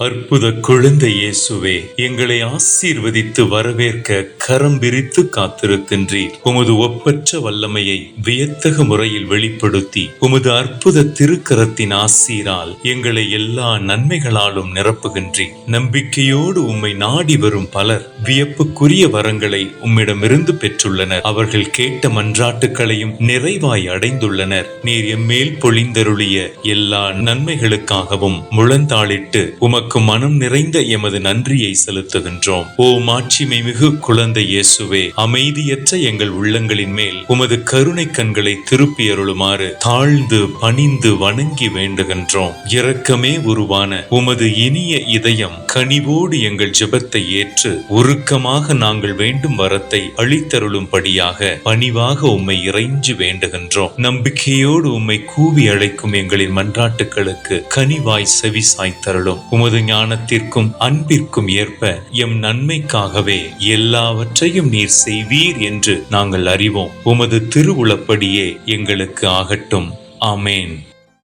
அற்புத குழந்தை இயேசுவே, எங்களை ஆசீர்வதித்து வரவேற்க கரம் விரித்து காத்திருக்கின்றீர். உமது ஒப்பற்ற வல்லமையை வியத்தகு முறையில் வெளிப்படுத்தி உமது அற்புத திருக்கரத்தின் ஆசீரால் எங்களை எல்லா நன்மைகளாலும் நிரப்புகின்றீர். நம்பிக்கையோடு உம்மை நாடி வரும் பலர் வியப்புக்குரிய வரங்களை உம்மிடமிருந்து பெற்றுள்ளனர். அவர்கள் கேட்ட மன்றாட்டுக்களையும் நிறைவாய் அடைந்துள்ளனர். நீர் எம்மேல் பொழிந்தருளிய எல்லா நன்மைகளுக்காகவும் முழந்தாளிட்டு உமக்கு மனம் நிறைந்த எமது நன்றியை செலுத்துகின்றோம். ஓ மாட்சிமை மிகு குழந்தை இயேசுவே, அமைதியற்ற எங்கள் உள்ளங்களின் மேல் உமது கருணை கண்களை திருப்பி அருளுமாறு தாழ்ந்து பணிந்து வணங்கி வேண்டுகின்றோம். இரக்கமே உருவான உமது இனிய இதயம் கனிவோடு எங்கள் ஜெபத்தை ஏற்று உருக்கமாக நாங்கள் வேண்டும் வரத்தை அளித்தருளும்படியாக பணிவாக உம்மை இறைஞ்சி வேண்டுகின்றோம். நம்பிக்கையோடு உம்மை கூவி அழைக்கும் எங்களின் மன்றாட்டுகளுக்கு கனிவாய் செவி சாய்த்தருளும். உமது ஞானத்திற்கும் அன்பிற்கும் ஏற்ப எம் நன்மைக்காகவே எல்லாவற்றையும் நீர் செய்வீர் என்று நாங்கள் அறிவோம். உமது திருவுளப்படியே எங்களுக்கு ஆகட்டும். ஆமேன்.